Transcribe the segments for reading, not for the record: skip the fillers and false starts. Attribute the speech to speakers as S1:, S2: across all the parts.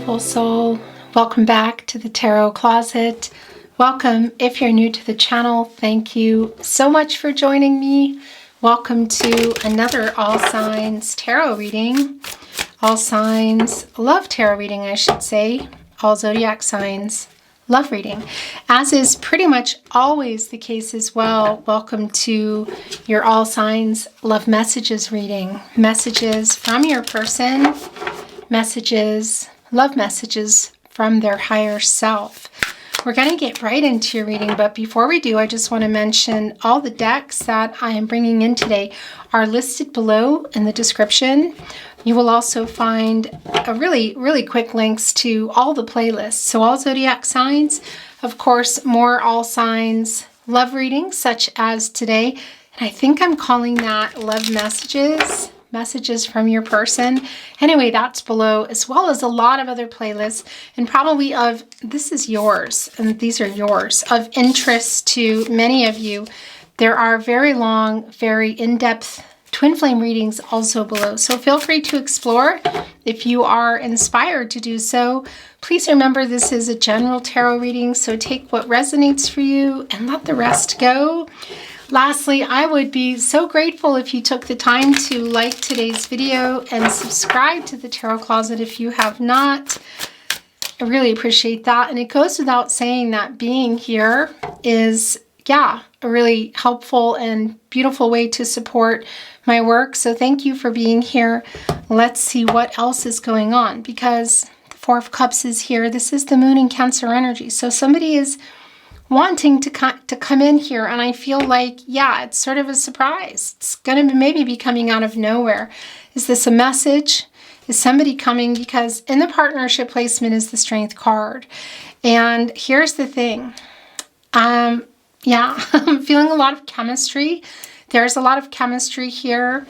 S1: beautiful soul. Welcome back to the Tarot Closet. Welcome if you're new to the channel. Thank you so much for joining me. Welcome to another All Signs Tarot reading. All Signs Love Tarot reading, I should say. All Zodiac Signs Love reading. As is pretty much always the case as well, welcome to your All Signs Love Messages reading. Messages from your person. Messages, love messages from their higher self. We're going to get right into your reading, but before we do, I just want to mention all the decks that I am bringing in today are listed below in the description. You will also find a really quick links to all the playlists. So all zodiac signs, of course, more all signs love readings such as today. And I think I'm calling that love messages. Messages from your person. Anyway, that's below, as well as a lot of other playlists, and probably this is yours, and these are yours, of interest to many of you. There are very long, very in-depth twin flame readings also below, so feel free to explore if you are inspired to do so. Please remember this is a general tarot reading, so take what resonates for you and let the rest go. Lastly, I would be so grateful if you took the time to like today's video and subscribe to the Tarot Closet if you have not. I really appreciate that. And it goes without saying that being here is, a really helpful and beautiful way to support my work. So thank you for being here. Let's see what else is going on, because the Four of Cups is here. This is the Moon in Cancer energy. So somebody is wanting to come in here, and I feel like, it's sort of a surprise. It's going to maybe be coming out of nowhere. Is this a message? Is somebody coming? Because in the partnership placement is the Strength card. And here's the thing. I'm feeling a lot of chemistry. There's a lot of chemistry here.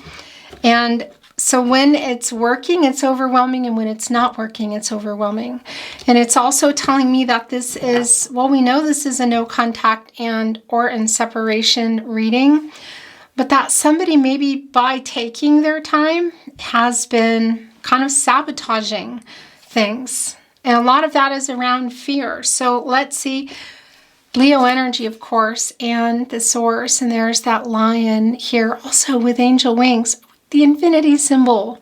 S1: And so when it's working, it's overwhelming, and when it's not working, it's overwhelming. And it's also telling me that this is, we know this is a no contact or in separation reading, but that somebody maybe by taking their time has been kind of sabotaging things. And a lot of that is around fear. So let's see. Leo energy, of course, and the source, and there's that lion here also with angel wings. The infinity symbol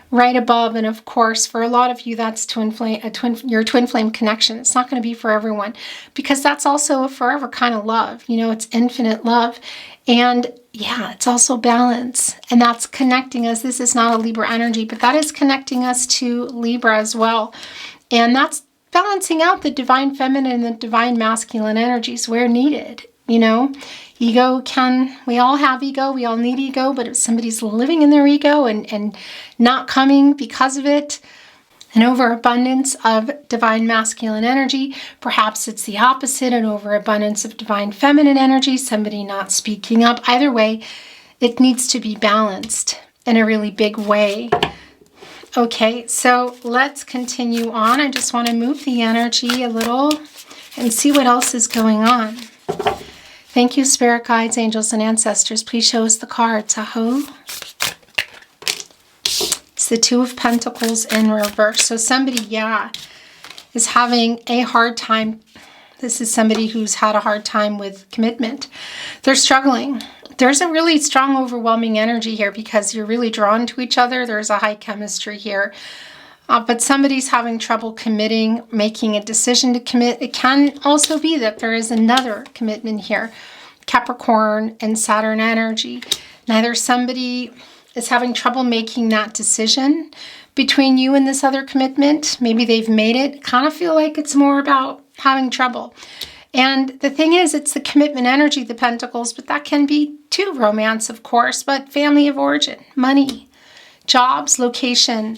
S1: right above, and of course for a lot of you that's your twin flame connection. It's not going to be for everyone, because that's also a forever kind of love. It's infinite love, and it's also balance, and that's connecting us. This is not a Libra energy, but that is connecting us to Libra as well, and that's balancing out the divine feminine and the divine masculine energies where needed. Ego we all have ego, we all need ego, but if somebody's living in their ego and not coming because of it, an overabundance of divine masculine energy, perhaps it's the opposite, an overabundance of divine feminine energy, somebody not speaking up. Either way, it needs to be balanced in a really big way. Okay, so let's continue on. I just want to move the energy a little and see what else is going on. Thank you, spirit guides, angels, and ancestors. Please show us the cards. Aho. It's the Two of Pentacles in reverse. So somebody, is having a hard time. This is somebody who's had a hard time with commitment. They're struggling. There's a really strong, overwhelming energy here because you're really drawn to each other. There's a high chemistry here. But somebody's having trouble committing, making a decision to commit. It can also be that there is another commitment here. Capricorn and Saturn energy. Neither somebody is having trouble making that decision between you and this other commitment. Maybe they've made it. Kind of feel like it's more about having trouble. And the thing is, it's the commitment energy, the Pentacles, but that can be too romance, of course, but family of origin, money, jobs, location,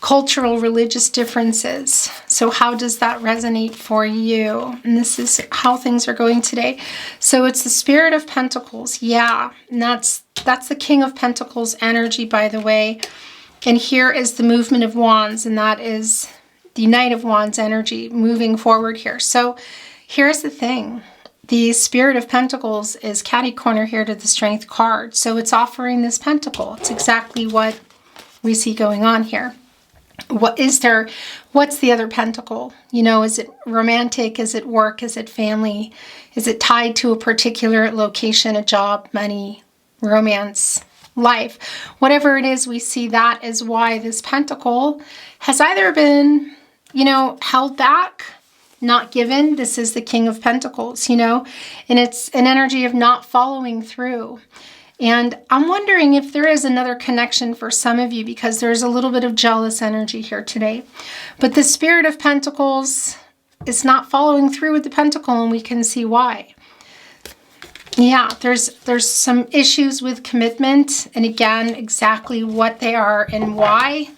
S1: cultural, religious differences. So how does that resonate for you? And this is how things are going today. So it's the Spirit of Pentacles. And that's the King of Pentacles energy, by the way. And here is the movement of wands, and that is the Knight of Wands energy moving forward here. So here's the thing. The Spirit of Pentacles is catty corner here to the Strength card. So it's offering this pentacle. It's exactly what we see going on here. What's the other pentacle? Is it romantic? Is it work? Is it family? Is it tied to a particular location, a job, money, romance, life? Whatever it is, we see that is why this pentacle has either been, held back, not given. This is the King of Pentacles, and it's an energy of not following through. And I'm wondering if there is another connection for some of you, because there's a little bit of jealous energy here today. But the Spirit of Pentacles is not following through with the pentacle, and we can see why. Yeah, there's some issues with commitment, and again, exactly what they are and why.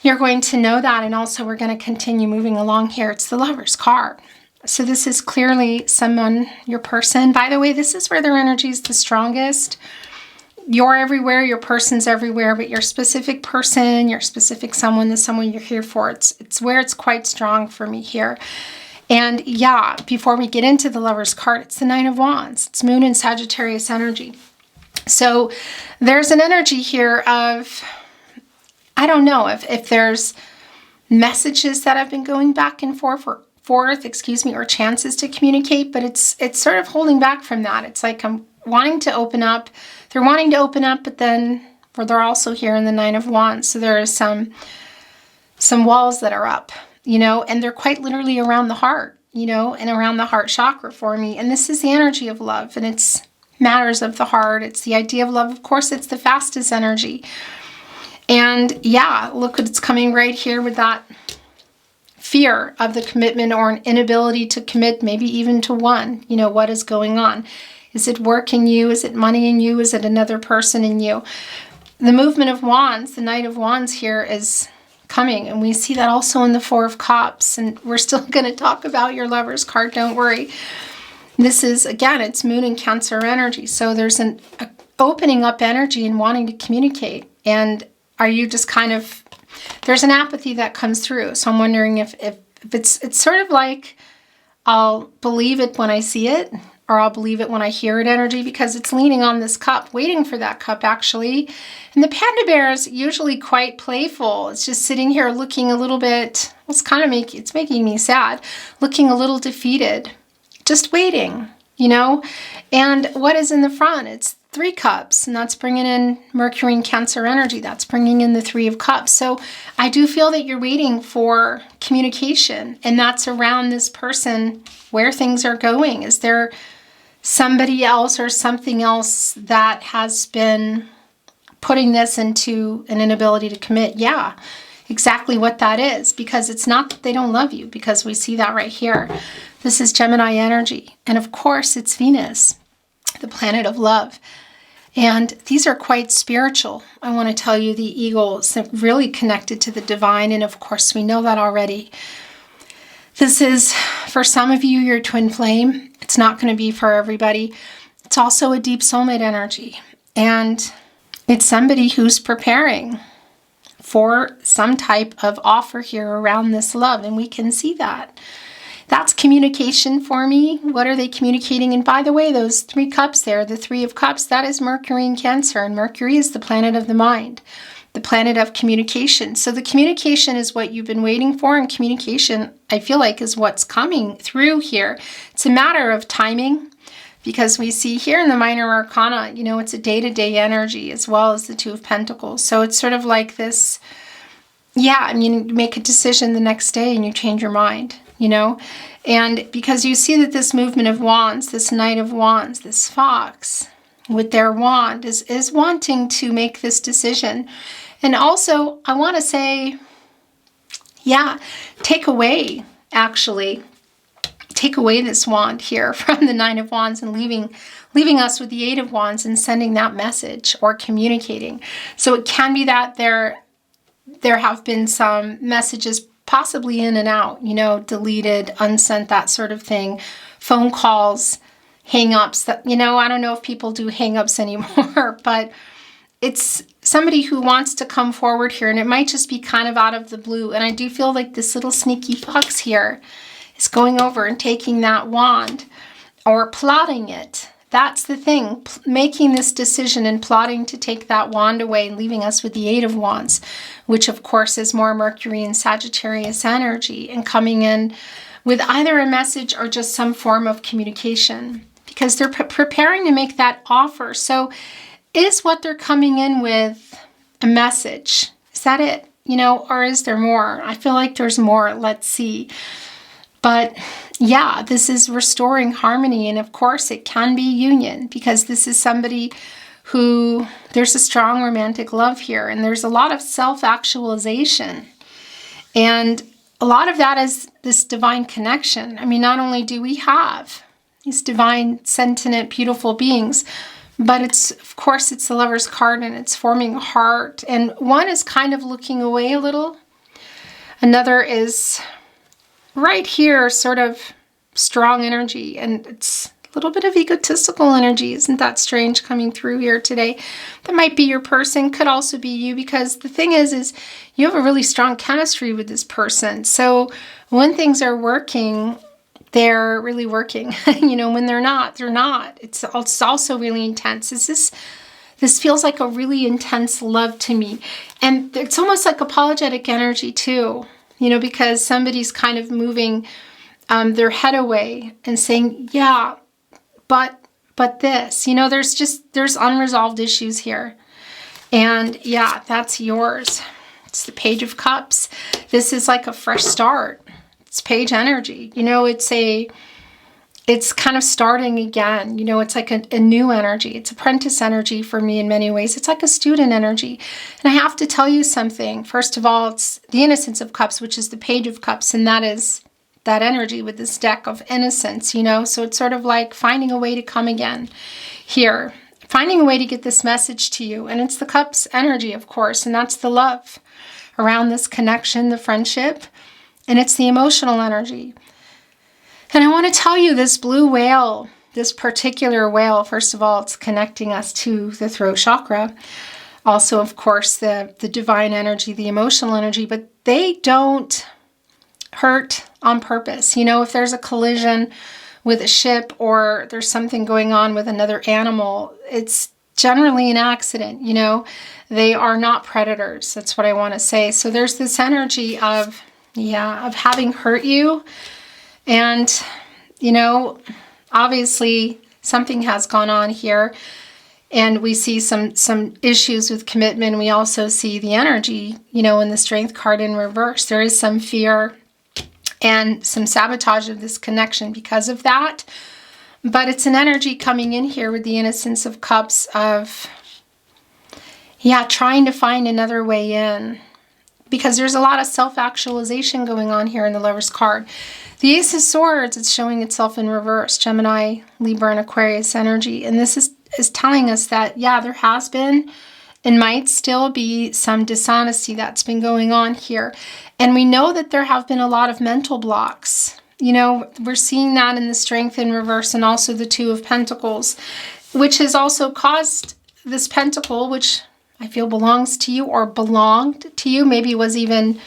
S1: You're going to know that, and also we're going to continue moving along here. It's the Lover's card. So this is clearly someone, your person. By the way, this is where their energy is the strongest. You're everywhere, your person's everywhere, but your specific person, your specific someone, the someone you're here for, it's where it's quite strong for me here. And yeah, before we get into the Lover's card, it's the Nine of Wands. It's Moon and Sagittarius energy. So there's an energy here of, I don't know if there's messages that have been going back and forth, or chances to communicate, but it's sort of holding back from that. It's like I'm wanting to open up. They're wanting to open up, but then they're also here in the Nine of Wands. So there is some walls that are up, and they're quite literally around the heart, and around the heart chakra for me. And this is the energy of love, and it's matters of the heart. It's the idea of love. Of course, it's the fastest energy. And yeah, look what's coming right here with that fear of the commitment, or an inability to commit, maybe even to one. What is going on? Is it work in you? Is it money in you? Is it another person in you? The movement of wands, the Knight of Wands here is coming, and we see that also in the Four of Cups, and we're still going to talk about your Lover's card, don't worry. This is, again, it's Moon and Cancer energy, so there's an opening up energy and wanting to communicate. And are you just kind of, there's an apathy that comes through. So I'm wondering if it's sort of like, I'll believe it when I see it, or I'll believe it when I hear it energy, because it's leaning on this cup, waiting for that cup actually. And the Panda Bear is usually quite playful. It's just sitting here looking a little bit, it's making me sad, looking a little defeated, just waiting, And what is in the front? It's Three Cups, and that's bringing in Mercury and Cancer energy. That's bringing in the Three of Cups. So I do feel that you're waiting for communication, and that's around this person, where things are going. Is there somebody else or something else that has been putting this into an inability to commit? Yeah, exactly what that is, because it's not that they don't love you, because we see that right here. This is Gemini energy, and of course it's Venus, the planet of love. And these are quite spiritual. I want to tell you, the eagle is really connected to the divine, and of course we know that already. This is, for some of you, your twin flame. It's not going to be for everybody. It's also a deep soulmate energy, and it's somebody who's preparing for some type of offer here around this love, and we can see that. That's communication for me. What are they communicating? And by the way, those Three Cups there, the Three of Cups, that is Mercury and Cancer. And Mercury is the planet of the mind, the planet of communication. So the communication is what you've been waiting for. And communication, I feel like, is what's coming through here. It's a matter of timing, because we see here in the Minor Arcana, it's a day-to-day energy, as well as the Two of Pentacles. So it's sort of like this, you make a decision the next day and you change your mind. And because you see that this movement of wands, this Knight of Wands, this fox with their wand is wanting to make this decision. And also, I want to say, take away this wand here from the Nine of Wands, and leaving us with the Eight of Wands, and sending that message or communicating. So it can be that there have been some messages possibly in and out, deleted, unsent, that sort of thing. Phone calls, hang-ups, that, I don't know if people do hang-ups anymore, but it's somebody who wants to come forward here, and it might just be kind of out of the blue. And I do feel like this little sneaky fox here is going over and taking that wand, or plotting it, That's the thing, making this decision and plotting to take that wand away and leaving us with the Eight of Wands, which of course is more Mercury and Sagittarius energy, and coming in with either a message or just some form of communication, because they're preparing to make that offer. So is what they're coming in with a message? Is that it? Or is there more? I feel like there's more. Let's see. But yeah, this is restoring harmony. And of course, it can be union, because this is somebody who, there's a strong romantic love here. And there's a lot of self-actualization. And a lot of that is this divine connection. I mean, not only do we have these divine, sentient, beautiful beings, but of course, it's the Lover's card, and it's forming a heart. And one is kind of looking away a little. Another is right here, sort of strong energy, and it's a little bit of egotistical energy. Isn't that strange coming through here today? That might be your person, could also be you, because the thing is you have a really strong chemistry with this person. So when things are working, they're really working. When they're not, they're not. It's also really intense. This feels like a really intense love to me. And it's almost like apologetic energy too. Because somebody's kind of moving their head away and saying, yeah, but this, there's unresolved issues here. And yeah, that's yours. It's the Page of Cups. This is like a fresh start. It's page energy. It's kind of starting again. It's like a new energy. It's apprentice energy for me in many ways. It's like a student energy. And I have to tell you something. First of all, it's the Innocence of Cups, which is the Page of Cups. And that is that energy with this deck of innocence, So it's sort of like finding a way to come again here. Finding a way to get this message to you. And it's the Cups energy, of course. And that's the love around this connection, the friendship. And it's the emotional energy. And I want to tell you, this blue whale, this particular whale, first of all, it's connecting us to the throat chakra. Also, of course, the divine energy, the emotional energy, but they don't hurt on purpose. If there's a collision with a ship or there's something going on with another animal, it's generally an accident. They are not predators. That's what I want to say. So there's this energy of having hurt you. And, obviously something has gone on here, and we see some issues with commitment. We also see the energy, in the Strength card in reverse. There is some fear and some sabotage of this connection because of that. But it's an energy coming in here with the Innocence of Cups of, trying to find another way in. Because there's a lot of self-actualization going on here in the Lover's card. The Ace of Swords, it's showing itself in reverse. Gemini, Libra, and Aquarius energy. And this is telling us that, there has been and might still be some dishonesty that's been going on here. And we know that there have been a lot of mental blocks. We're seeing that in the Strength in reverse, and also the Two of Pentacles, which has also caused this pentacle, which I feel belongs to you or belonged to you. Maybe was even,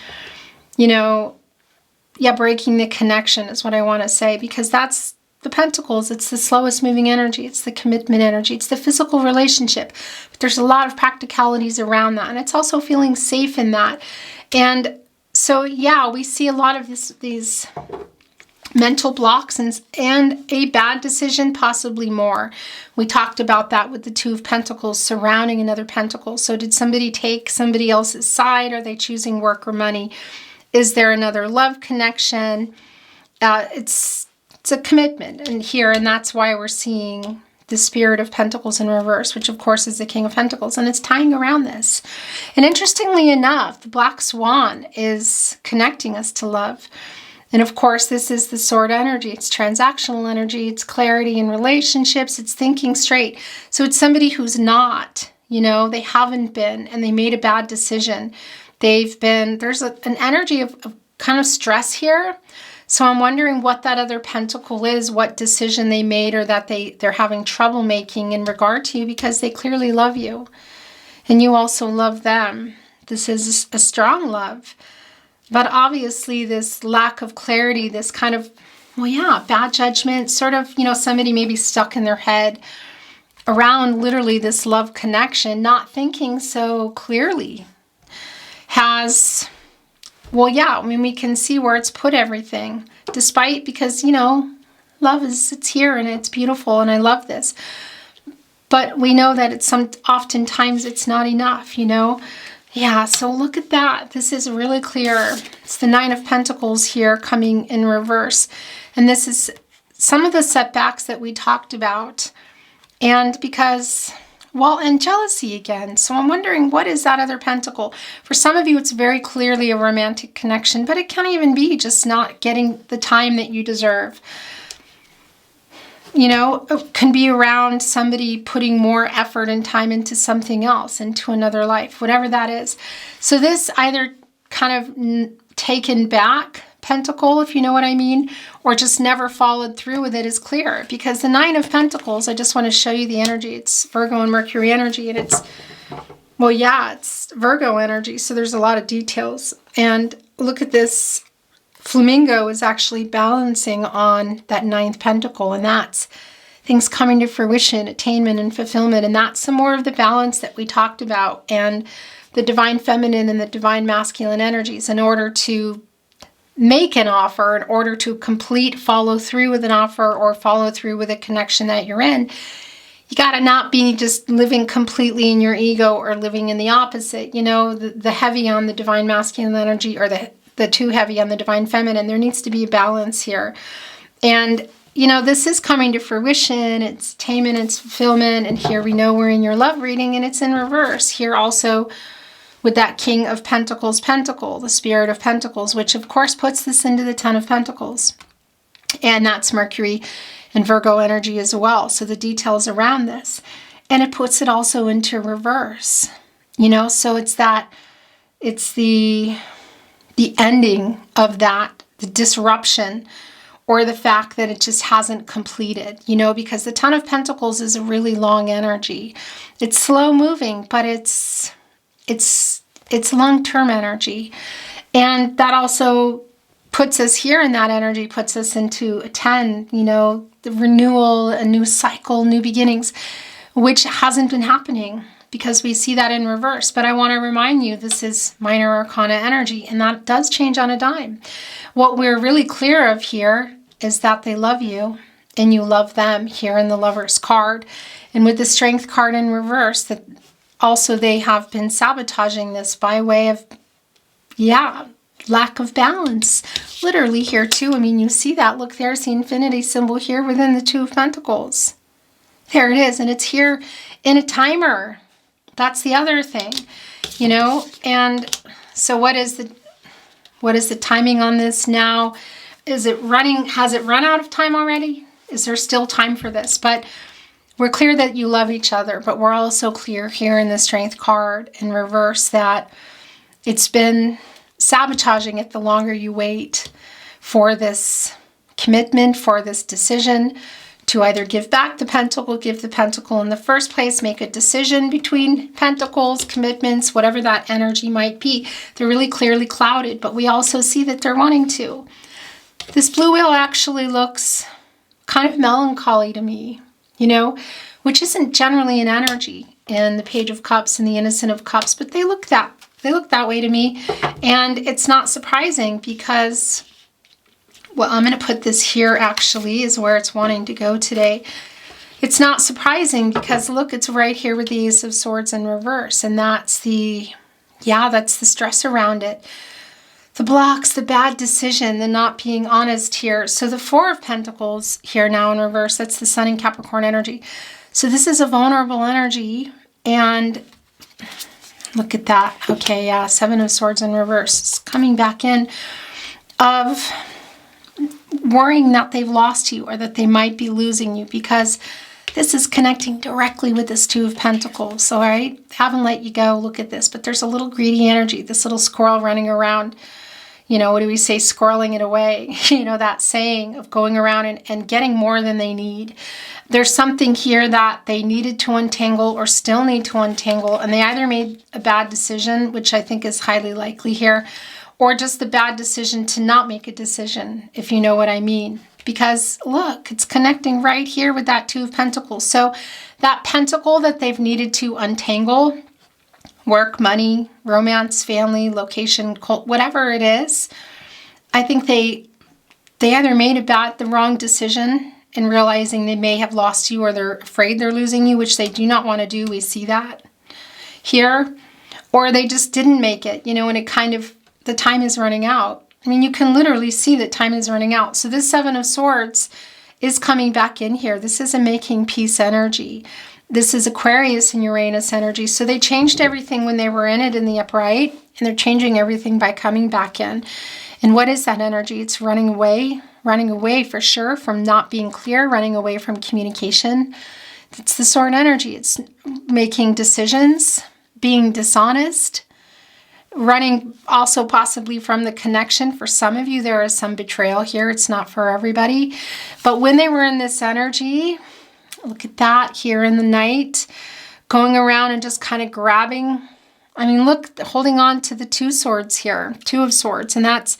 S1: breaking the connection is what I want to say, because that's the Pentacles. It's the slowest moving energy. It's the commitment energy. It's the physical relationship. But there's a lot of practicalities around that. And it's also feeling safe in that. And so, we see a lot of these mental blocks and a bad decision, possibly more. We talked about that with the Two of Pentacles surrounding another pentacle. So did somebody take somebody else's side? Are they choosing work or money? Is there another love connection? It's a commitment in here, and that's why we're seeing the Spirit of Pentacles in reverse, which of course is the King of Pentacles, and it's tying around this. And interestingly enough, the Black Swan is connecting us to love. And of course, this is the Sword energy. It's transactional energy. It's clarity in relationships. It's thinking straight. So it's somebody who's not, they haven't been, and they made a bad decision. There's an energy of kind of stress here. So I'm wondering what that other pentacle is, what decision they made, or that they're having trouble making in regard to you, because they clearly love you. And you also love them. This is a strong love. But obviously this lack of clarity, this kind of well, yeah, bad judgment, sort of, somebody maybe stuck in their head around literally this love connection, not thinking so clearly, has, well, yeah, I mean, we can see where it's put everything, despite, because, love it's here and it's beautiful and I love this. But we know that oftentimes it's not enough, Yeah, so look at that. This is really clear. It's the Nine of Pentacles here coming in reverse. And this is some of the setbacks that we talked about. And because, well, and jealousy again. So I'm wondering, what is that other pentacle? For some of you, it's very clearly a romantic connection, but it can even be just not getting the time that you deserve. It can be around somebody putting more effort and time into something else, into another life, whatever that is. So this either kind of taken back pentacle, if you know what I mean, or just never followed through with it is clear. Because the Nine of Pentacles, I just want to show you the energy. It's Virgo and Mercury energy, and it's, well, yeah, it's Virgo energy. So there's a lot of details. And look at this. Flamingo is actually balancing on that ninth pentacle, and that's things coming to fruition, attainment and fulfillment. And that's some more of the balance that we talked about, and the divine feminine and the divine masculine energies in order to make an offer, in order to follow through with an offer or follow through with a connection that you're in. You got to not be just living completely in your ego or living in the opposite, the heavy on the divine masculine energy or the too heavy on the divine feminine. There needs to be a balance here. And, this is coming to fruition. It's attainment, it's fulfillment. And here we know we're in your love reading, and it's in reverse. Here also with that King of Pentacles pentacle, the Spirit of Pentacles, which of course puts this into the Ten of Pentacles. And that's Mercury and Virgo energy as well. So the details around this. And it puts it also into reverse. So it's the ending of that, the disruption, or the fact that it just hasn't completed, because the Ten of Pentacles is a really long energy. It's slow moving, but it's long-term energy. And that also puts us here in that energy, puts us into a 10, the renewal, a new cycle, new beginnings, which hasn't been happening, because we see that in reverse. But I want to remind you, this is minor arcana energy, and that does change on a dime. What we're really clear of here is that they love you and you love them here in the Lover's card. And with the Strength card in reverse, that also they have been sabotaging this by way of, lack of balance. Literally here too. I mean, you see that. Look, there's the infinity symbol here within the Two of Pentacles. There it is. And it's here in a timer. That's the other thing, and so what is the timing on this now? Is it running? Has it run out of time already? Is there still time for this? But we're clear that you love each other, but we're also clear here in the Strength card in reverse that it's been sabotaging it the longer you wait for this commitment, for this decision to either give back the pentacle, give the pentacle in the first place, make a decision between pentacles, commitments, whatever that energy might be. They're really clearly clouded, but we also see that they're wanting to. This blue whale actually looks kind of melancholy to me, which isn't generally an energy in the Page of Cups and the Innocent of Cups, but they look that way to me. And it's not surprising because, well, I'm going to put this here actually is where it's wanting to go today. It's not surprising because look, it's right here with the Ace of Swords in reverse. And that's the stress around it. The blocks, the bad decision, the not being honest here. So the Four of Pentacles here now in reverse, that's the Sun and Capricorn energy. So this is a vulnerable energy. And look at that. Okay, yeah, Seven of Swords in reverse. It's coming back in of worrying that they've lost you or that they might be losing you, because this is connecting directly with this Two of Pentacles. So, all right, haven't let you go. Look at this. But there's a little greedy energy, this little squirrel running around. What do we say? Squirreling it away. That saying of going around and getting more than they need. There's something here that they needed to untangle or still need to untangle. And they either made a bad decision, which I think is highly likely here, or just the bad decision to not make a decision, if you know what I mean. because look, it's connecting right here with that Two of Pentacles. So that pentacle that they've needed to untangle, work, money, romance, family, location, cult, whatever it is, I think they either made the wrong decision in realizing they may have lost you, or they're afraid they're losing you, which they do not want to do. We see that here. Or they just didn't make it, you know, and it kind of, the time is running out. I mean, you can literally see that time is running out. So this Seven of Swords is coming back in here. This is a making peace energy. This is Aquarius and Uranus energy. So they changed everything when they were in it in the upright, and they're changing everything by coming back in. And what is that energy? It's running away for sure from not being clear, running away from communication. It's the Sword energy. It's making decisions, being dishonest, running also possibly from the connection. For some of you, there is some betrayal here. It's not for everybody. But when they were in this energy, look at that here in the night, going around and just kind of grabbing. I mean, look, holding on to the Two Swords here, Two of Swords, and that's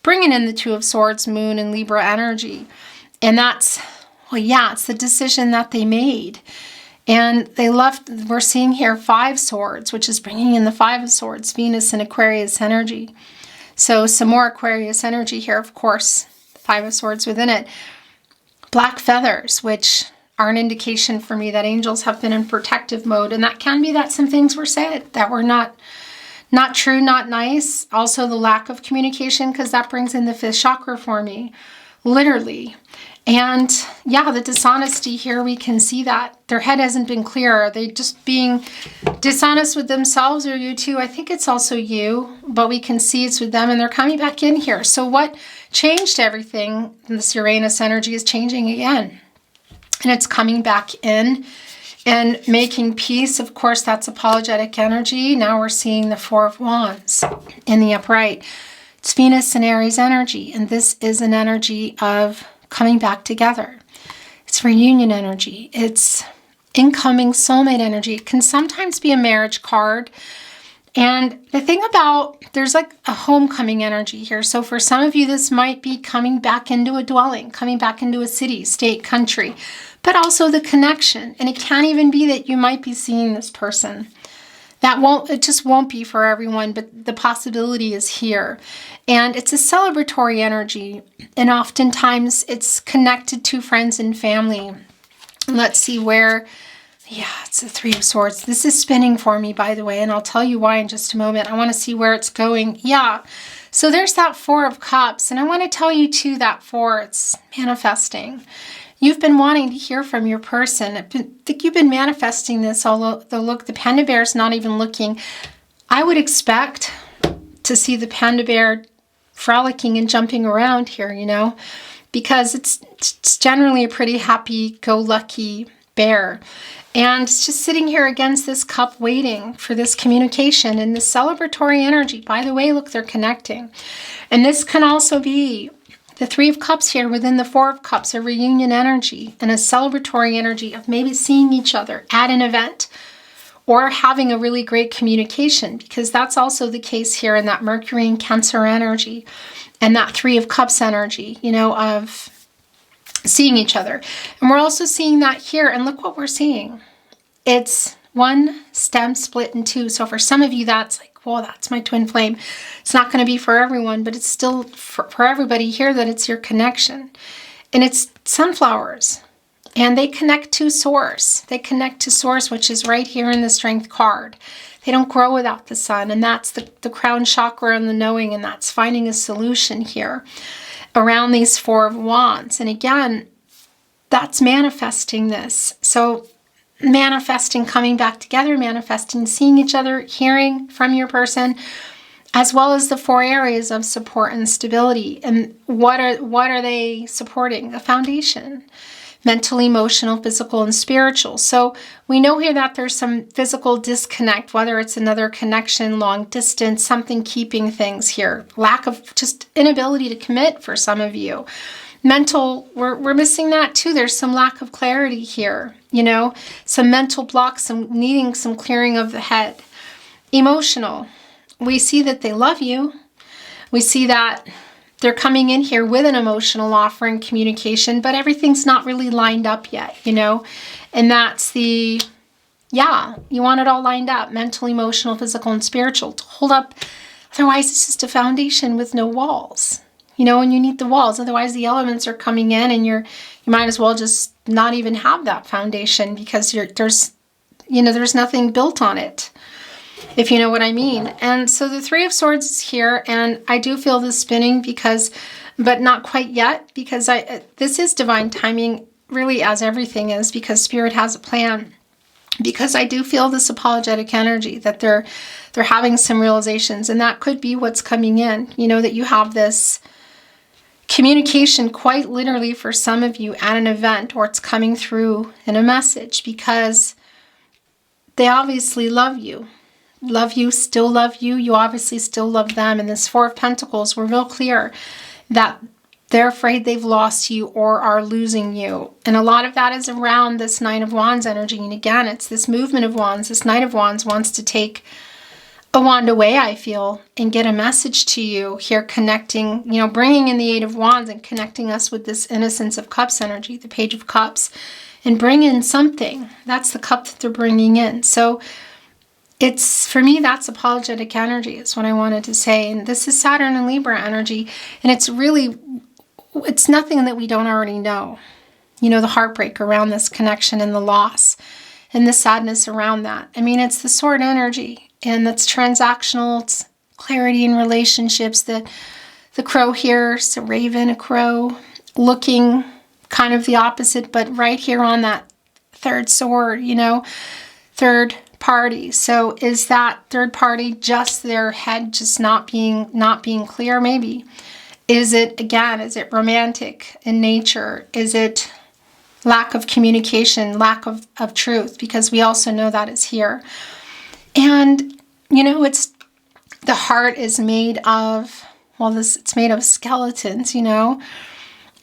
S1: bringing in the Two of Swords, Moon and Libra energy. And that's, well, yeah, it's the decision that they made. And they left, we're seeing here Five Swords, which is bringing in the Five of Swords, Venus and Aquarius energy. So some more Aquarius energy here, of course, Five of Swords within it. Black feathers, which are an indication for me that angels have been in protective mode. And that can be that some things were said that were not true, not nice. Also the lack of communication, because that brings in the fifth chakra for me, literally. And yeah, the dishonesty here, we can see that their head hasn't been clear. Are they just being dishonest with themselves, or you too? I think it's also you, but we can see it's with them, and they're coming back in here. So what changed everything? This Uranus energy is changing again, and it's coming back in and making peace. Of course, that's apologetic energy. Now we're seeing the Four of Wands in the upright. It's Venus and Aries energy, and this is an energy of coming back together. It's reunion energy. It's incoming soulmate energy. It can sometimes be a marriage card. And the thing about, there's like a homecoming energy here. So for some of you, this might be coming back into a dwelling, coming back into a city, state, country, but also the connection. And it can even be that you might be seeing this person. It just won't be for everyone, but the possibility is here. And it's a celebratory energy. And oftentimes it's connected to friends and family. Let's see where, yeah, it's the Three of Swords. This is spinning for me, by the way, and I'll tell you why in just a moment. I want to see where it's going. Yeah, so there's that Four of Cups. And I want to tell you too, that Four, it's manifesting. You've been wanting to hear from your person. I think you've been manifesting this, although look, the Panda Bear is not even looking. I would expect to see the Panda Bear frolicking and jumping around here, you know, because it's generally a pretty happy-go-lucky bear. And it's just sitting here against this cup waiting for this communication and this celebratory energy. By the way, look, they're connecting. And this can also be the Three of Cups here within the Four of Cups, a reunion energy and a celebratory energy of maybe seeing each other at an event or having a really great communication, because that's also the case here in that Mercury and Cancer energy and that Three of Cups energy, you know, of seeing each other. And we're also seeing that here. And look what we're seeing. It's one stem split in two. So for some of you, that's like, well, that's my twin flame. It's not going to be for everyone, but it's still for everybody here that it's your connection. And it's sunflowers. And they connect to source. They connect to source, which is right here in the Strength card. They don't grow without the sun. And that's the crown chakra and the knowing. And that's finding a solution here around these Four of Wands. And again, that's manifesting this. So manifesting coming back together, manifesting seeing each other, hearing from your person, as well as the four areas of support and stability. And what are they supporting? The foundation. Mental, emotional, physical, and spiritual. So we know here that there's some physical disconnect, whether it's another connection, long distance, something keeping things here. Lack of just inability to commit for some of you. Mental, we're missing that too. There's some lack of clarity here, you know, some mental blocks, some needing some clearing of the head. Emotional, we see that they love you. We see that they're coming in here with an emotional offer and communication, but everything's not really lined up yet, you know? And that's the, yeah, you want it all lined up, mental, emotional, physical, and spiritual to hold up. Otherwise, it's just a foundation with no walls, you know, and you need the walls. Otherwise, the elements are coming in and you might as well just not even have that foundation because there's nothing built on it, if you know what I mean. And so the Three of Swords is here, and I do feel this spinning but not quite yet, because this is divine timing, really, as everything is, because Spirit has a plan. Because I do feel this apologetic energy that they're having some realizations, and that could be what's coming in. You know, that you have this communication quite literally for some of you at an event, or it's coming through in a message, because they obviously love you. Still love you. You obviously still love them. And this Four of Pentacles, we're real clear that they're afraid they've lost you or are losing you. And a lot of that is around this Nine of Wands energy. And again, it's this movement of wands. This Knight of Wands wants to take a wand away, I feel, and get a message to you here, connecting, you know, bringing in the Eight of Wands and connecting us with this Innocence of Cups energy, the Page of Cups, and bring in something. That's the cup that they're bringing in. So it's, for me, that's apologetic energy is what I wanted to say. And this is Saturn and Libra energy. And it's really, it's nothing that we don't already know. You know, the heartbreak around this connection and the loss and the sadness around that. I mean, it's the Sword energy, and that's transactional. It's clarity in relationships. The crow here, it's a raven, a crow, looking kind of the opposite, but right here on that third sword, you know, third party. So is that third party just their head just not being clear? Maybe. Is it, again, is it romantic in nature? Is it lack of communication, lack of truth? Because we also know that is here. And, you know, it's, the heart is made of, well, it's made of skeletons, you know,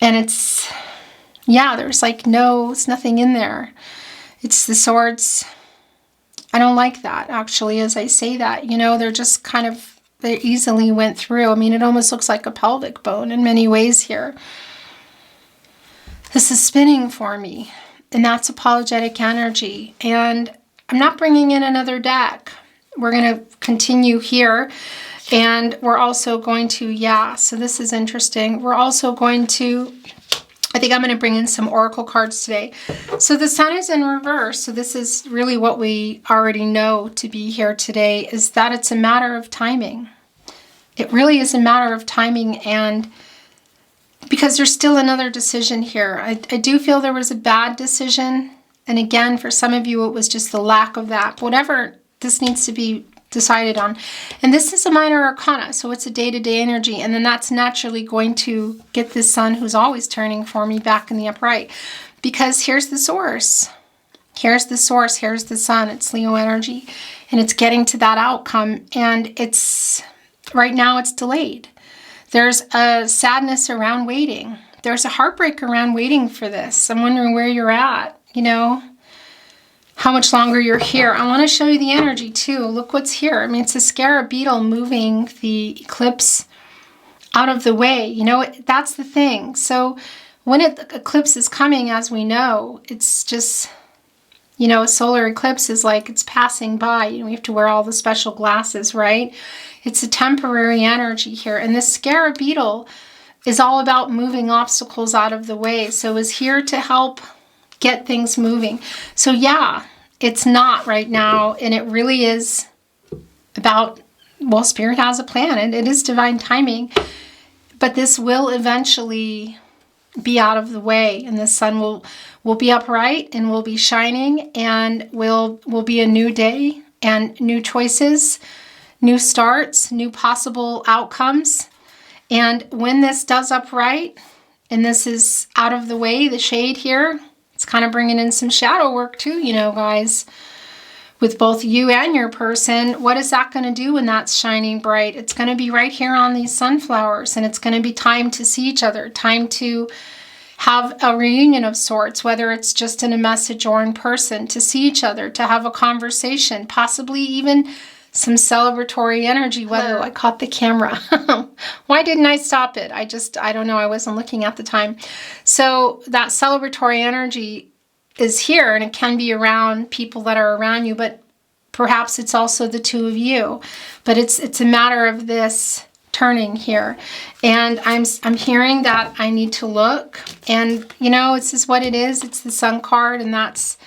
S1: and it's, yeah, there's like it's nothing in there. It's the swords. I don't like that, actually, as I say that. You know, they're just kind of, they easily went through. I mean, it almost looks like a pelvic bone in many ways here. This is spinning for me, and that's apologetic energy. And I'm not bringing in another deck. We're going to continue here, and we're also going to, yeah, so this is interesting. We're also going to, I think I'm going to bring in some oracle cards today. So the Sun is in reverse. So this is really what we already know to be here today, is that it's a matter of timing. It really is a matter of timing, and because there's still another decision here. I do feel there was a bad decision. And again, for some of you, it was just the lack of that. Whatever, this needs to be decided on. And this is a minor arcana, so it's a day-to-day energy. And then that's naturally going to get this Sun, who's always turning for me, back in the upright. Because here's the source. Here's the source. Here's the Sun. It's Leo energy. And it's getting to that outcome. And it's, right now, it's delayed. There's a sadness around waiting. There's a heartbreak around waiting for this. I'm wondering where you're at, you know, how much longer you're here. I want to show you the energy too. Look what's here. I mean, it's a scarab beetle moving the eclipse out of the way. You know, that's the thing. So when the eclipse is coming, as we know, it's just, you know, a solar eclipse is like it's passing by. You know, we have to wear all the special glasses, right? It's a temporary energy here. And this scarab beetle is all about moving obstacles out of the way. So is here to help get things moving. So yeah, it's not right now. And it really is about, well, Spirit has a plan, and it is divine timing. But this will eventually be out of the way, and the Sun will be upright and will be shining, and will be a new day and new choices, new starts, new possible outcomes. And when this does upright, and this is out of the way, the shade here, it's kind of bringing in some shadow work too, you know, guys, with both you and your person. What is that going to do when that's shining bright? It's going to be right here on these sunflowers, and it's going to be time to see each other, time to have a reunion of sorts, whether it's just in a message or in person, to see each other, to have a conversation, possibly even some celebratory energy. Whether I caught the camera. Why didn't I stop it? I don't know. I wasn't looking at the time. So that celebratory energy is here, and it can be around people that are around you, but perhaps it's also the two of you. But it's a matter of this turning here. And I'm hearing that I need to look, and this is what it is. It's the Sun card, and that's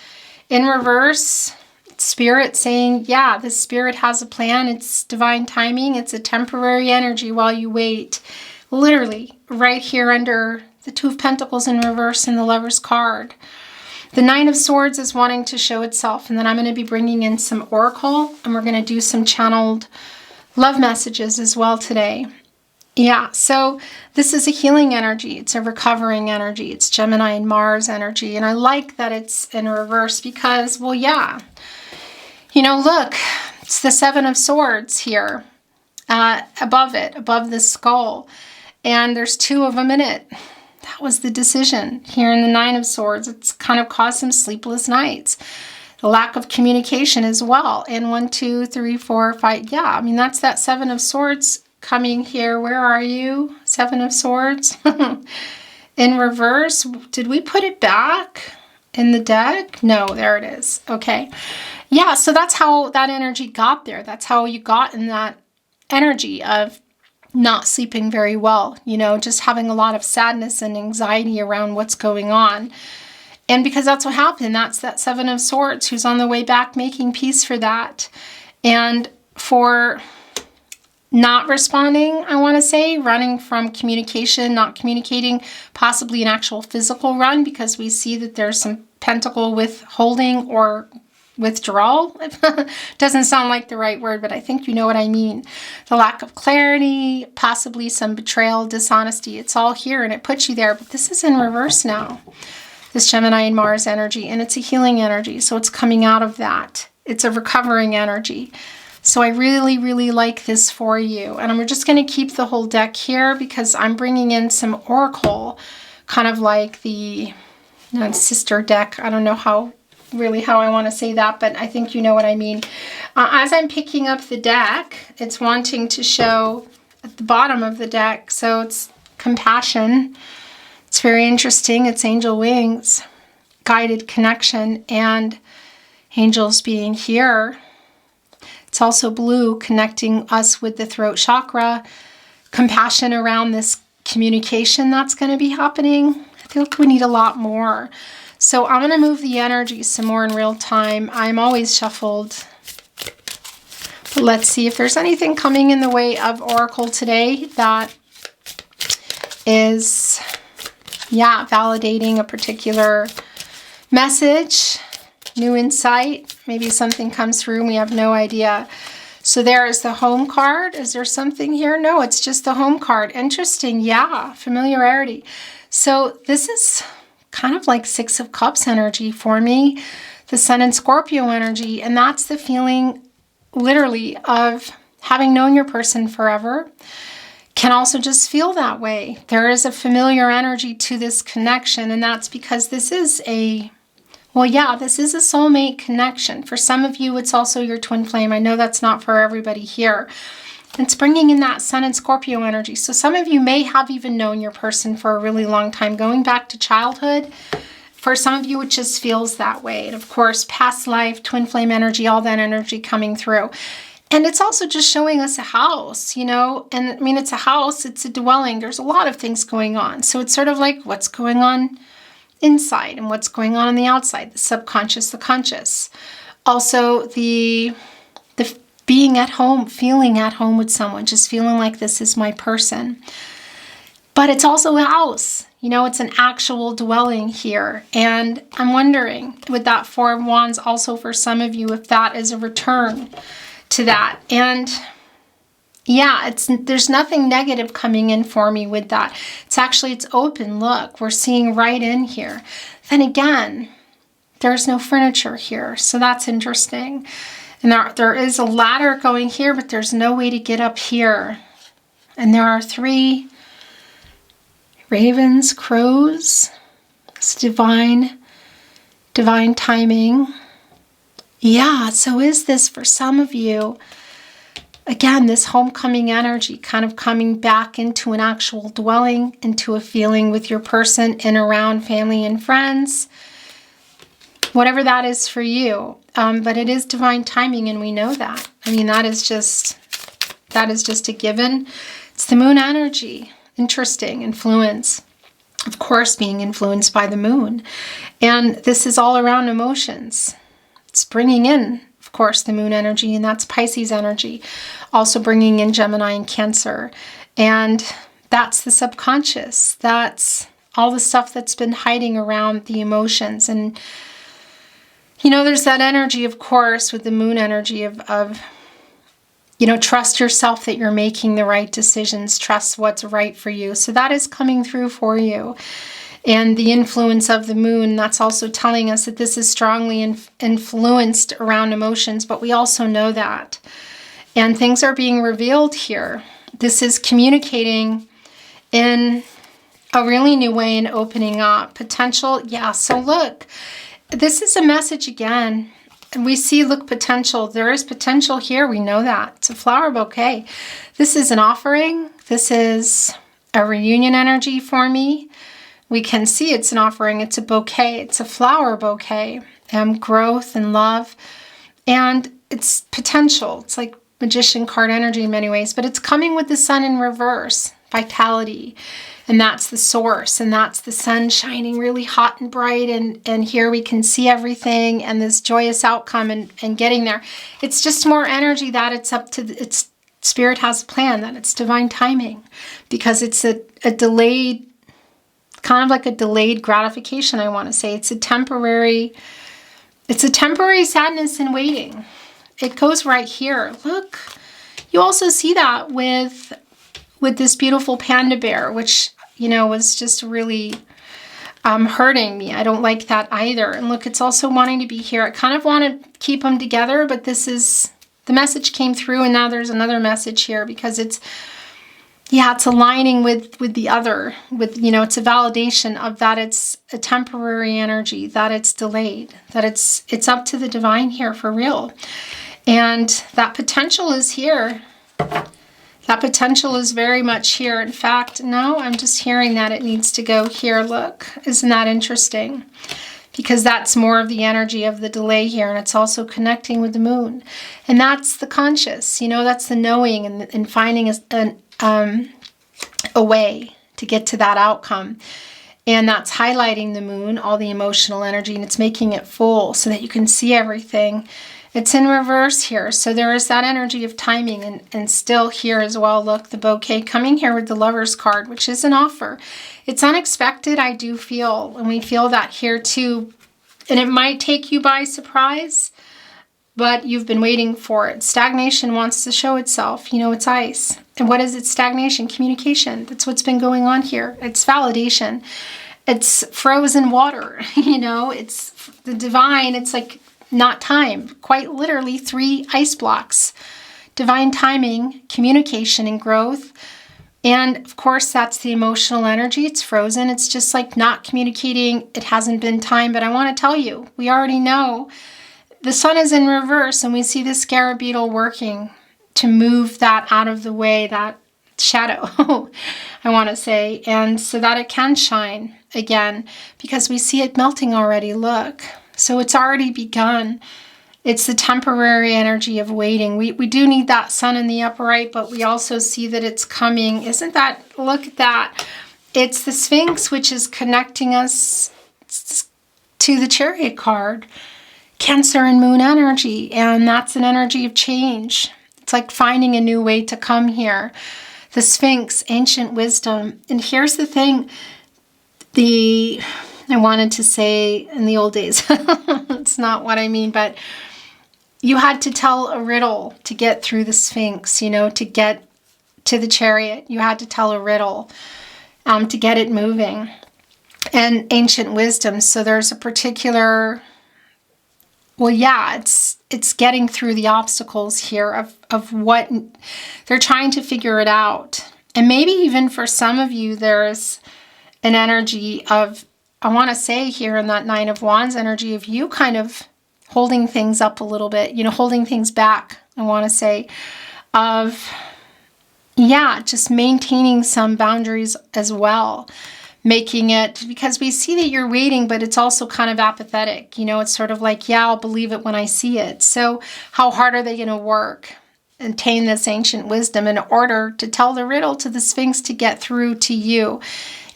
S1: in reverse. Spirit saying, yeah, this spirit has a plan. It's divine timing. It's a temporary energy while you wait. Literally right here under the Two of Pentacles in reverse and the Lover's card. The Nine of Swords is wanting to show itself. And then I'm going to be bringing in some oracle, and we're going to do some channeled love messages as well today. Yeah, so this is a healing energy. It's a recovering energy. It's Gemini and Mars energy. And I like that it's in reverse because, well, yeah. Look, it's the Seven of Swords here, above it, above the skull. And there's two of them in it. That was the decision. Here in the Nine of Swords, it's kind of caused some sleepless nights. The lack of communication as well. And 1, 2, 3, 4, 5. Yeah, that's that Seven of Swords coming here. Where are you? Seven of Swords. In reverse. Did we put it back in the deck? No, there it is. Okay. Yeah, so that's how that energy got there. That's how you got in that energy of not sleeping very well, just having a lot of sadness and anxiety around what's going on. And because that's what happened, that's that Seven of Swords who's on the way back making peace for that. And for not responding, I want to say, running from communication, not communicating, possibly an actual physical run, because we see that there's some pentacle withholding or withdrawal. Doesn't sound like the right word, but I think you know what I mean. The lack of clarity, possibly some betrayal, dishonesty. It's all here and it puts you there, but this is in reverse now. This Gemini and Mars energy, and it's a healing energy. So it's coming out of that. It's a recovering energy. So I really, really like this for you. And I'm just going to keep the whole deck here because I'm bringing in some oracle, kind of like the sister deck. I don't know how I want to say that, but I think you know what I mean. As I'm picking up the deck, it's wanting to show at the bottom of the deck. So it's compassion. It's very interesting. It's angel wings, guided connection, and angels being here. It's also blue, connecting us with the throat chakra. Compassion around this communication that's going to be happening. I feel like we need a lot more. So I'm going to move the energy some more in real time. I'm always shuffled. But let's see if there's anything coming in the way of oracle today that is, validating a particular message, new insight. Maybe something comes through and we have no idea. So there is the home card. Is there something here? No, it's just the home card. Interesting. Yeah, familiarity. So this is kind of like Six of Cups energy for me, the Sun and Scorpio energy. And that's the feeling literally of having known your person forever. Can also just feel that way. There is a familiar energy to this connection, and that's because this is a soulmate connection. For some of you, it's also your twin flame. I know that's not for everybody here. It's bringing in that Sun and Scorpio energy. So some of you may have even known your person for a really long time, going back to childhood. For some of you, it just feels that way. And of course, past life, twin flame energy, all that energy coming through. And it's also just showing us a house, and it's a house, it's a dwelling. There's a lot of things going on. So it's sort of like what's going on inside and what's going on the outside, the subconscious, the conscious. Also, the being at home, feeling at home with someone, just feeling like this is my person. But it's also a house, it's an actual dwelling here. And I'm wondering, with that Four of Wands, also for some of you, if that is a return to that. And there's nothing negative coming in for me with that. It's open. Look, we're seeing right in here. Then again, there's no furniture here. So that's interesting. And there is a ladder going here, but there's no way to get up here. And there are 3 ravens, crows. It's divine timing. Yeah, so is this for some of you? Again, this homecoming energy, kind of coming back into an actual dwelling, into a feeling with your person and around family and friends, whatever that is for you. But it is divine timing, and we know that. I mean, that is just a given. It's the moon energy. Interesting influence. Of course, being influenced by the moon. And this is all around emotions. It's bringing in, of course, the moon energy, and that's Pisces energy. Also bringing in Gemini and Cancer. And that's the subconscious. That's all the stuff that's been hiding around the emotions. And, you know, there's that energy, of course, with the moon energy of you know, trust yourself that you're making the right decisions. Trust what's right for you. So that is coming through for you. And the influence of the moon, that's also telling us that this is strongly influenced around emotions, but we also know that. And things are being revealed here. This is communicating in a really new way and opening up. Potential, yeah, so look, this is a message again. And we see, look, potential. There is potential here. We know that. It's a flower bouquet. This is an offering. This is a reunion energy for me. We can see it's an offering. It's a bouquet. It's a flower bouquet. Growth and love. And it's potential. It's like magician card energy in many ways. But it's coming with the sun in reverse. Vitality. And that's the source, and that's the sun shining really hot and bright, and here we can see everything, and this joyous outcome and getting there. It's just more energy that it's up to, it's Spirit has a plan, that it's divine timing, because it's a delayed, kind of like a delayed gratification, I want to say. It's a temporary sadness in waiting. It goes right here. Look, you also see that with this beautiful panda bear, which, you know, was just really hurting me. I don't like that either. And look, it's also wanting to be here. I kind of want to keep them together, but this is, the message came through, and now there's another message here, because it's aligning with the other, with, you know, it's a validation of that it's a temporary energy, that it's delayed, that it's up to the divine here for real. And that potential is here. That potential is very much here. In fact, no, I'm just hearing that it needs to go here. Look, isn't that interesting? Because that's more of the energy of the delay here, and it's also connecting with the moon. And that's the conscious, you know, that's the knowing and finding a way to get to that outcome. And that's highlighting the moon, all the emotional energy, and it's making it full so that you can see everything. It's in reverse here. So there is that energy of timing, and still here as well. Look, the bouquet coming here with the Lover's card, which is an offer. It's unexpected, I do feel, and we feel that here too. And it might take you by surprise, but you've been waiting for it. Stagnation wants to show itself. You know, it's ice. And what is it? Stagnation, communication. That's what's been going on here. It's validation. It's frozen water. You know, it's the divine. It's like, not time, quite literally 3 ice blocks. Divine timing, communication, and growth. And of course, that's the emotional energy. It's frozen. It's just like not communicating. It hasn't been time, but I want to tell you, we already know the sun is in reverse, and we see the scarab beetle working to move that out of the way, that shadow, I want to say, and so that it can shine again, because we see it melting already. Look. So it's already begun. It's the temporary energy of waiting. We do need that sun in the upright, but we also see that it's coming. Isn't that, look at that. It's the Sphinx, which is connecting us to the Chariot card. Cancer and moon energy, and that's an energy of change. It's like finding a new way to come here. The Sphinx, ancient wisdom. And here's the thing, I wanted to say in the old days, it's not what I mean, but you had to tell a riddle to get through the Sphinx, you know, to get to the Chariot. You had to tell a riddle to get it moving. And ancient wisdom, so there's a particular, well, yeah, it's getting through the obstacles here of what they're trying to figure it out. And maybe even for some of you, there's an energy of, I want to say here in that 9 of Wands energy of you kind of holding things up a little bit, you know, holding things back, I want to say. of, yeah, just maintaining some boundaries as well. Making it, because we see that you're waiting, but it's also kind of apathetic. You know, it's sort of like, yeah, I'll believe it when I see it. So how hard are they going to work and attain this ancient wisdom in order to tell the riddle to the Sphinx to get through to you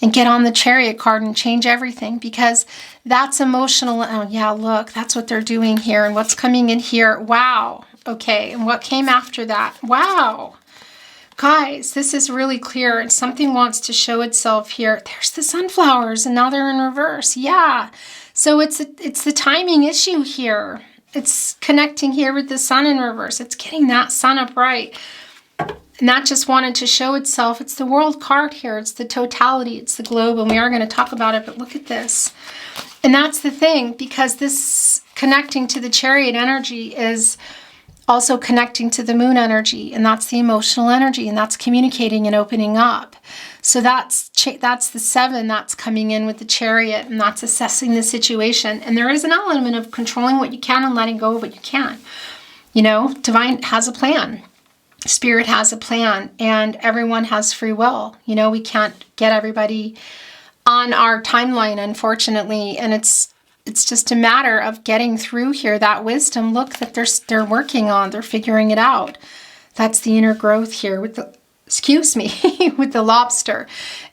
S1: and get on the Chariot card and change everything? Because that's emotional. Oh yeah, look, that's what they're doing here. And what's coming in here? Wow. Okay. And what came after that? Wow. Guys, this is really clear, and something wants to show itself here. There's the sunflowers, and now they're in reverse. Yeah. So it's the timing issue here. It's connecting here with the sun in reverse. It's getting that sun upright. And that just wanted to show itself. It's the world card here. It's the totality. It's the globe, and we are going to talk about it, but look at this. And that's the thing, because this connecting to the Chariot energy is also connecting to the moon energy, and that's the emotional energy, and that's communicating and opening up. So that's the 7 that's coming in with the Chariot, and that's assessing the situation. And there is an element of controlling what you can and letting go of what you can't. You know, divine has a plan. Spirit has a plan, and everyone has free will. You know, we can't get everybody on our timeline, unfortunately, and it's just a matter of getting through here. That wisdom, look, that they're working on, they're figuring it out. That's the inner growth here with the, excuse me, with the lobster.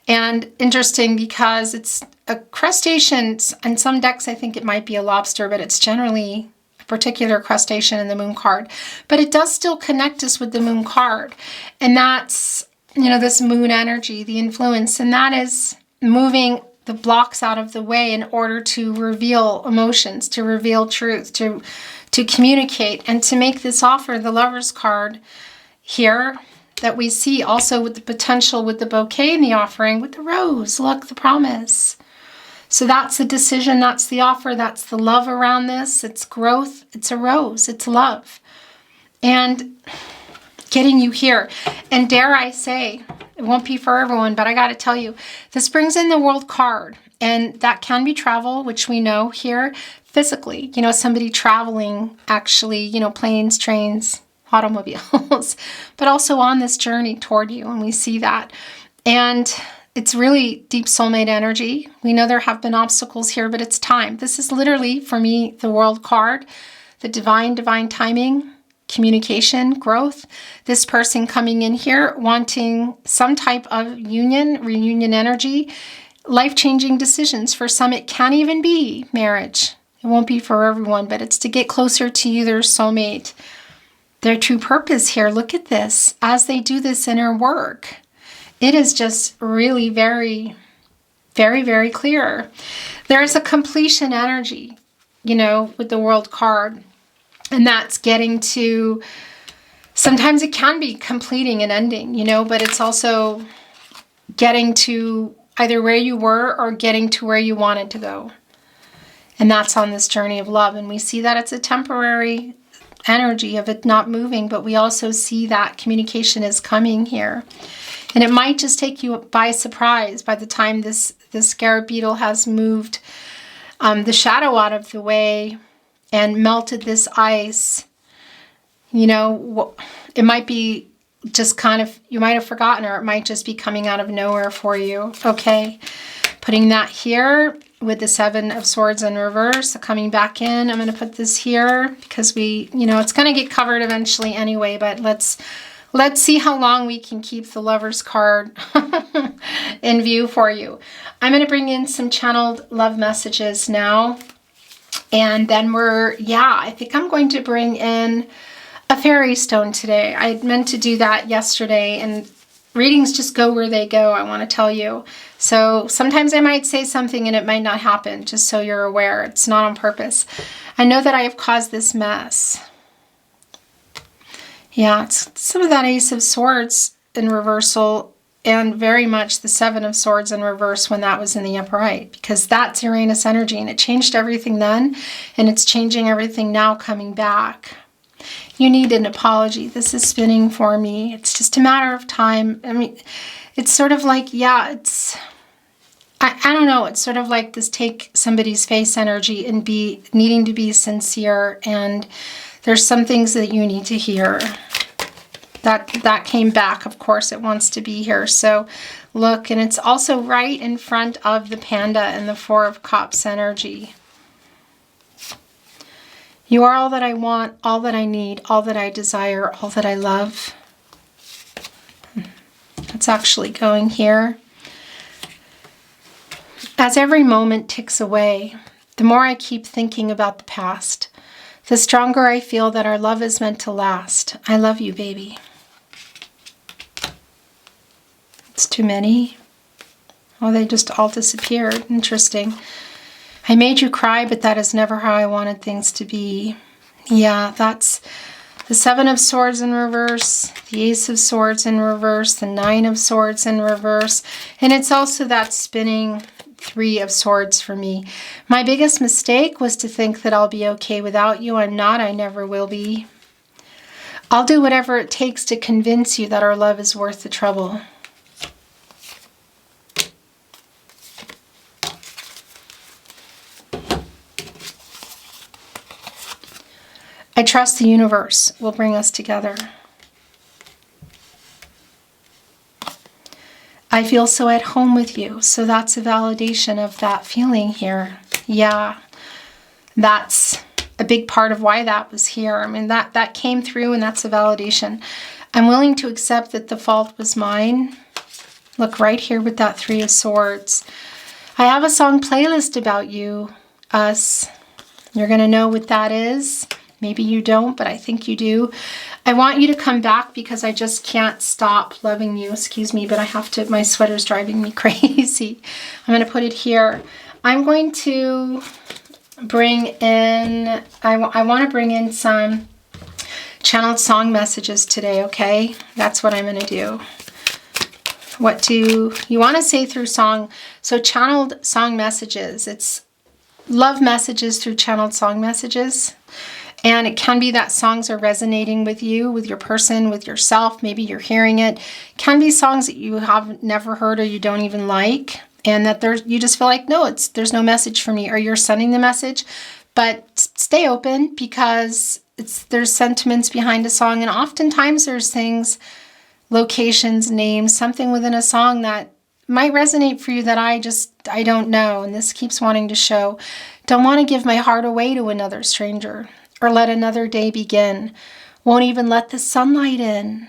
S1: And interesting because it's a crustacean. In some decks, I think it might be a lobster, but it's generally a particular crustacean in the moon card. But it does still connect us with the moon card. And that's, you know, this moon energy, the influence, and that is moving the blocks out of the way in order to reveal emotions, to reveal truth, to communicate, and to make this offer. The Lover's card here that we see also with the potential with the bouquet in the offering, with the rose, look, the promise. So that's the decision, that's the offer, that's the love around this. It's growth, it's a rose, it's love. And getting you here. And dare I say, it won't be for everyone, but I got to tell you, this brings in the world card, and that can be travel, which we know here physically, you know, somebody traveling actually, you know, planes, trains, automobiles, but also on this journey toward you. And we see that. And it's really deep soulmate energy. We know there have been obstacles here, but it's time. This is literally, for me, the world card, the divine timing, communication, growth. This person coming in here wanting some type of reunion energy, life-changing decisions. For some, it can't even be marriage. It won't be for everyone, but it's to get closer to you, their soulmate. Their true purpose here, look at this. As they do this inner work, it is just really very, very, very clear. There is a completion energy, you know, with the world card. And that's getting to, sometimes it can be completing and ending, you know, but it's also getting to either where you were or getting to where you wanted to go. And that's on this journey of love. And we see that it's a temporary energy of it not moving, but we also see that communication is coming here. And it might just take you by surprise by the time this scarab beetle has moved the shadow out of the way and melted this ice. You know, it might be just kind of, you might have forgotten, or it might just be coming out of nowhere for you. Okay, putting that here with the 7 of Swords in reverse, coming back in. I'm going to put this here because we, you know, it's going to get covered eventually anyway, but let's see how long we can keep the Lover's card in view for you. I'm going to bring in some channeled love messages now. And then I think I'm going to bring in a fairy stone today. I meant to do that yesterday, and readings just go where they go, I want to tell you. So sometimes I might say something and it might not happen, just so you're aware. It's not on purpose. I know that I have caused this mess. Yeah, it's some of that Ace of Swords in reversal, and very much the 7 of Swords in reverse when that was in the upright, because that's Uranus energy, and it changed everything then, and it's changing everything now coming back. You need an apology. This is spinning for me. It's just a matter of time. I mean, it's sort of like, yeah, it's, I don't know, it's sort of like this take somebody's face energy and be needing to be sincere, and there's some things that you need to hear. That came back. Of course, it wants to be here. So look, and it's also right in front of the panda and the Four of Cups energy. You are all that I want, all that I need, all that I desire, all that I love. It's actually going here. As every moment ticks away, the more I keep thinking about the past, the stronger I feel that our love is meant to last. I love you, baby. It's too many. Oh, they just all disappeared. Interesting. I made you cry, but that is never how I wanted things to be. Yeah, that's the Seven of Swords in reverse, the Ace of Swords in reverse, the Nine of Swords in reverse, and it's also that spinning Three of Swords for me. My biggest mistake was to think that I'll be okay without you. I'm not. I never will be. I'll do whatever it takes to convince you that our love is worth the trouble. I trust the universe will bring us together. I feel so at home with you. So that's a validation of that feeling here. Yeah, that's a big part of why that was here. I mean, that came through, and that's a validation. I'm willing to accept that the fault was mine. Look right here with that Three of Swords. I have a song playlist about you, us. You're going to know what that is. Maybe you don't, but I think you do. I want you to come back because I just can't stop loving you. Excuse me, but I have to, my sweater's driving me crazy. I'm going to put it here. I'm going to bring in, I want to bring in some channeled song messages today, okay? That's what I'm going to do. What do you want to say through song? So channeled song messages. It's love messages through channeled song messages. And it can be that songs are resonating with you, with your person, with yourself. Maybe you're hearing it. It can be songs that you have never heard or you don't even like. And that you just feel like, no, there's no message for me. Or you're sending the message. But stay open because there's sentiments behind a song. And oftentimes there's things, locations, names, something within a song that might resonate for you that I don't know. And this keeps wanting to show. Don't want to give my heart away to another stranger. Or let another day begin. Won't even let the sunlight in.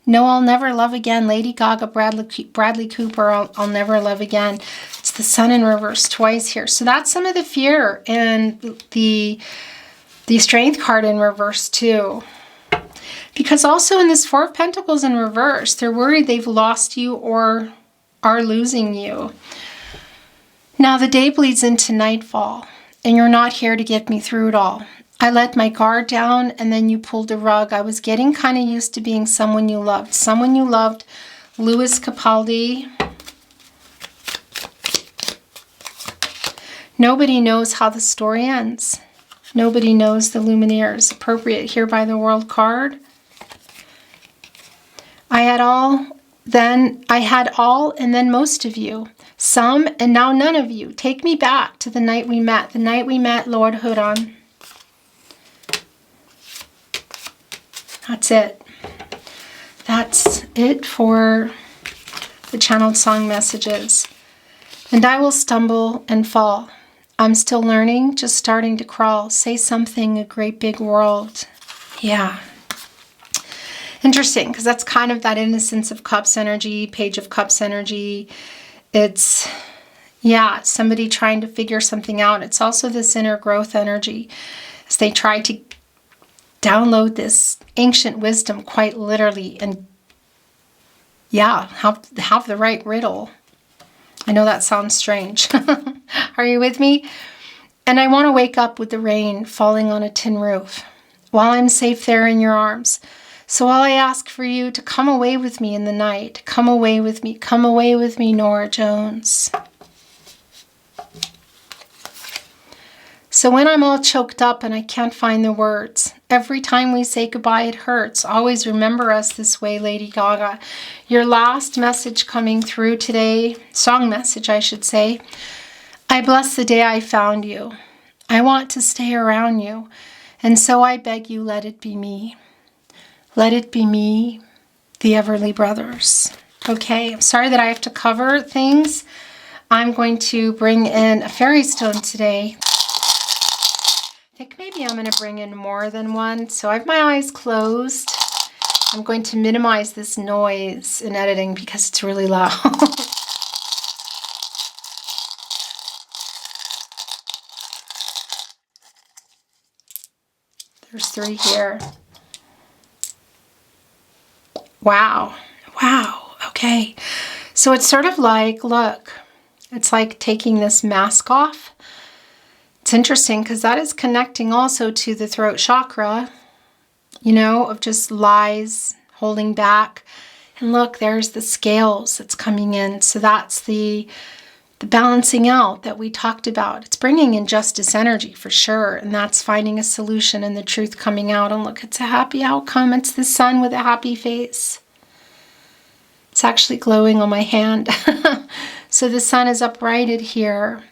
S1: No, I'll never love again. Lady Gaga, Bradley Cooper, I'll never love again. It's the Sun in reverse twice here. So that's some of the fear and the Strength card in reverse too. Because also in this Four of Pentacles in reverse, they're worried they've lost you or are losing you. Now the day bleeds into nightfall and you're not here to get me through it all. I let my guard down and then you pulled a rug. I was getting kind of used to being someone you loved. Someone you loved, Louis Capaldi. Nobody knows how the story ends. Nobody knows the Lumineers. Appropriate here by the World card. I had all and then most of you. Some and now none of you. Take me back to the night we met. The night we met, Lord Huron. That's it. That's it for the channeled song messages. And I will stumble and fall. I'm still learning, just starting to crawl. Say something, a great big world. Yeah. Interesting, because that's kind of that Innocence of Cups energy, Page of Cups energy. It's, yeah, somebody trying to figure something out. It's also this inner growth energy as they try to download this ancient wisdom quite literally and, yeah, have the right riddle. I know that sounds strange. Are you with me? And I want to wake up with the rain falling on a tin roof while I'm safe there in your arms. So all I ask for you to come away with me in the night. Come away with me, Nora Jones. So when I'm all choked up and I can't find the words, every time we say goodbye it hurts. Always remember us this way, Lady Gaga. Your last message coming through today, song message I should say. I bless the day I found you. I want to stay around you. And so I beg you, let it be me. Let it be me. the Everly Brothers. Okay, I'm sorry that I have to cover things. I'm going to bring in a fairy stone today. I think maybe I'm going to bring in more than one. So I have my eyes closed. I'm going to minimize this noise in editing because it's really loud. There's 3 here. Wow. Wow. Okay. So it's sort of like, look, it's like taking this mask off. It's interesting because that is connecting also to the throat chakra, you know, of just lies, holding back. And look, there's the scales that's coming in. So that's the balancing out that we talked about. It's bringing in justice energy for sure. And that's finding a solution and the truth coming out. And look, it's a happy outcome. It's the sun with a happy face. It's actually glowing on my hand. So the sun is uprighted here.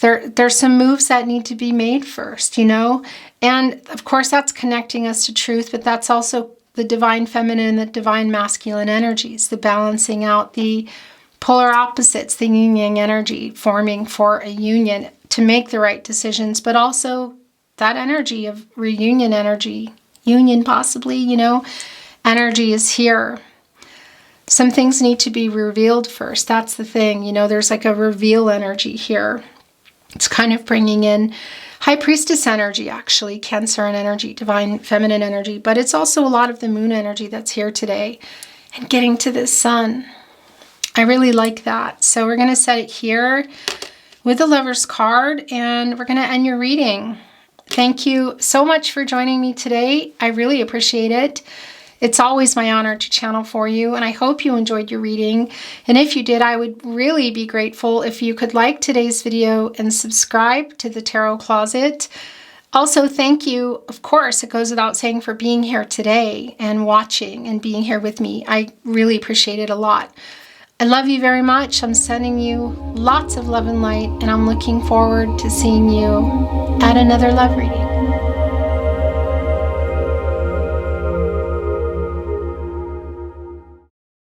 S1: There's some moves that need to be made first, you know? And of course that's connecting us to truth, but that's also the divine feminine, the divine masculine energies, the balancing out the polar opposites, the yin yang energy forming for a union to make the right decisions, but also that energy of reunion energy, union possibly, you know, energy is here. Some things need to be revealed first. That's the thing, you know, there's like a reveal energy here. It's kind of bringing in High Priestess energy, actually, Cancer energy, divine feminine energy, but it's also a lot of the moon energy that's here today and getting to the sun. I really like that. So we're going to set it here with the Lover's card and we're going to end your reading. Thank you so much for joining me today. I really appreciate it. It's always my honor to channel for you, and I hope you enjoyed your reading. And if you did, I would really be grateful if you could like today's video and subscribe to the Tarot Closet. Also, thank you, of course, it goes without saying, for being here today and watching and being here with me. I really appreciate it a lot. I love you very much. I'm sending you lots of love and light, and I'm looking forward to seeing you at another love reading.